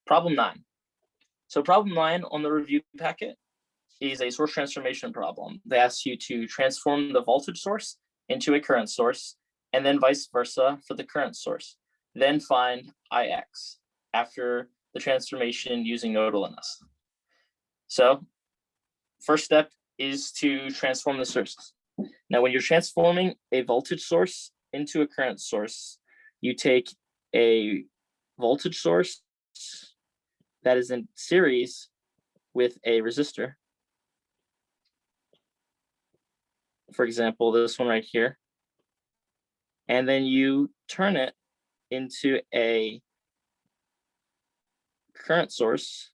Problem 9. So problem 9 on the review packet is a source transformation problem. They ask you to transform the voltage source into a current source, and then vice versa for the current source. Then find Ix after the transformation using nodal analysis. So first step is to transform the sources. Now, when you're transforming a voltage source into a current source, you take a voltage source that is in series with a resistor. For example, this one right here. And then you turn it into a current source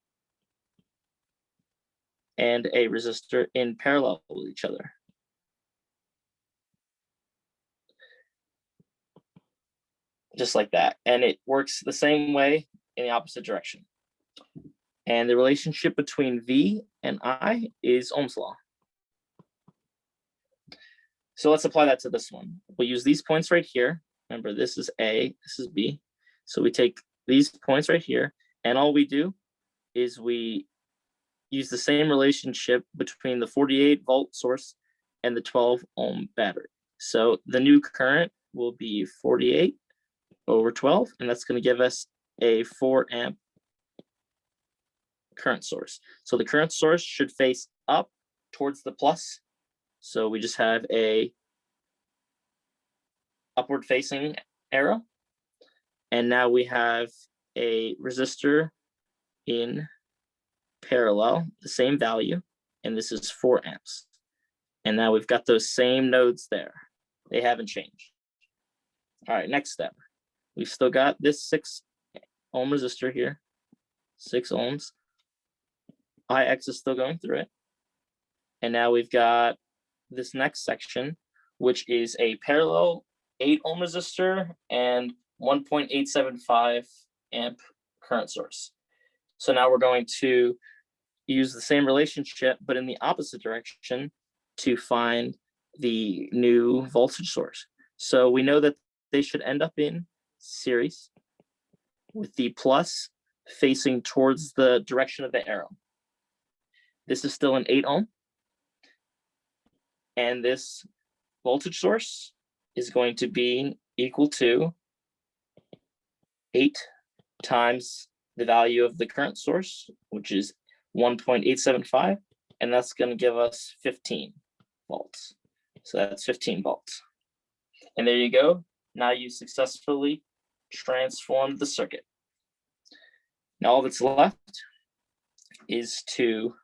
and a resistor in parallel with each other. Just like that. And it works the same way in the opposite direction. And the relationship between V and I is Ohm's law. So let's apply that to this one. We'll use these points right here. Remember, this is A, this is B. So we take these points right here, and all we do is we use the same relationship between the 48-volt source and the 12-ohm battery. So the new current will be 48 over 12, and that's going to give us a 4-amp current source. So the current source should face up towards the plus. So we just have a upward facing arrow. And now we have a resistor in parallel, the same value, and this is 4 amps. And now we've got those same nodes there. They haven't changed. All right, next step. We've still got this 6 ohm resistor here, 6 ohms. Ix is still going through it. And now we've got this next section, which is a parallel 8 ohm resistor and 1.875 amp current source. So now we're going to use the same relationship, but in the opposite direction to find the new voltage source. So we know that they should end up in series with the plus facing towards the direction of the arrow. This is still an 8 ohm. And this voltage source is going to be equal to 8 times the value of the current source, which is 1.875, and that's going to give us 15 volts. So that's 15 volts. And there you go. Now you successfully transformed the circuit. Now all that's left is to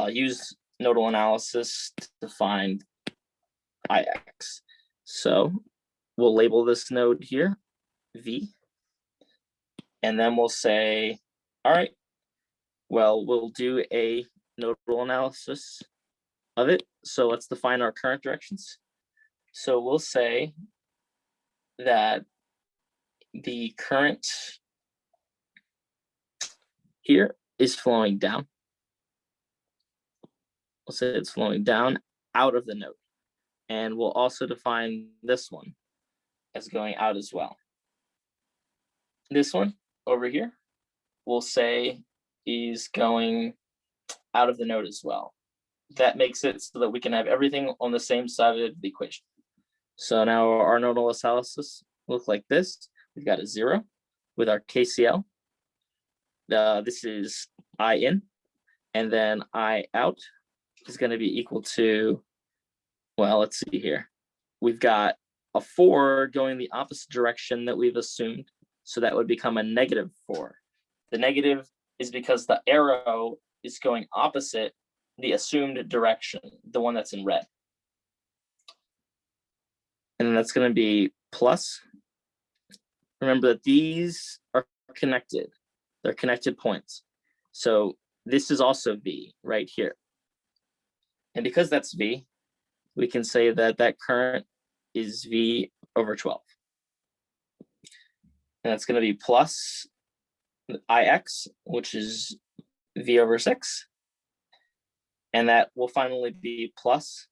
use nodal analysis to find Ix. So we'll label this node here V, and then we'll say, all right, well, we'll do a nodal analysis of it. So let's define our current directions. So we'll say that the current here is flowing down. We'll say it's flowing down out of the node. And we'll also define this one as going out as well. This one over here, we'll say is going out of the node as well. That makes it so that we can have everything on the same side of the equation. So now our nodal analysis look like this. We've got a 0 with our KCL. This is I in, and then I out is going to be equal to, well, let's see here. We've got a 4 going the opposite direction that we've assumed. So that would become a -4. The negative is because the arrow is going opposite the assumed direction, the one that's in red. And then that's going to be plus. Remember that these are connected. They're connected points. So this is also V right here. And because that's V, we can say that that current is V over 12. And that's going to be plus Ix, which is V over 6. And that will finally be plus.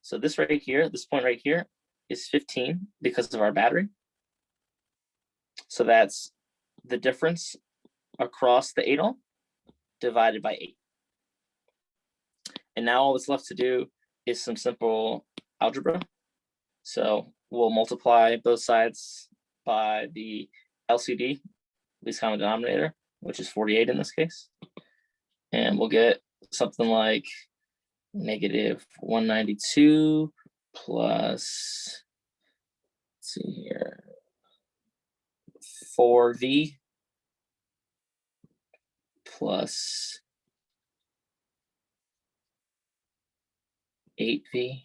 So this right here, this point right here is 15 because of our battery. So that's the difference across the 8 ohm divided by 8. And now all that's left to do is some simple algebra. So we'll multiply both sides by the LCD, least common denominator, which is 48 in this case. And we'll get something like negative 192 plus, let's see here, 4V plus 8V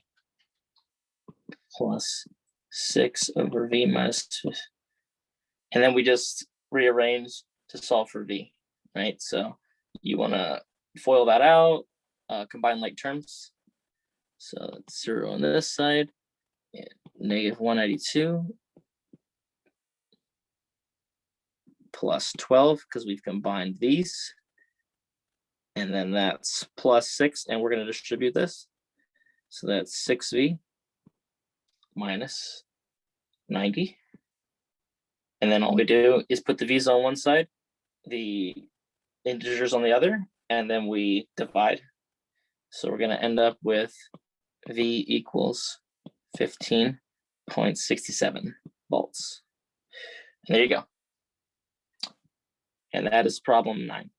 plus 6 over V minus 2. And then we just rearrange to solve for V, right? So you want to FOIL that out, combine like terms. So it's 0 on this side, and negative 192 plus 12, because we've combined these. And then that's plus 6, and we're going to distribute this. So that's 6V minus 90. And then all we do is put the V's on one side, the integers on the other, and then we divide. So we're going to end up with V equals 15.67 volts. And there you go. And that is problem 9.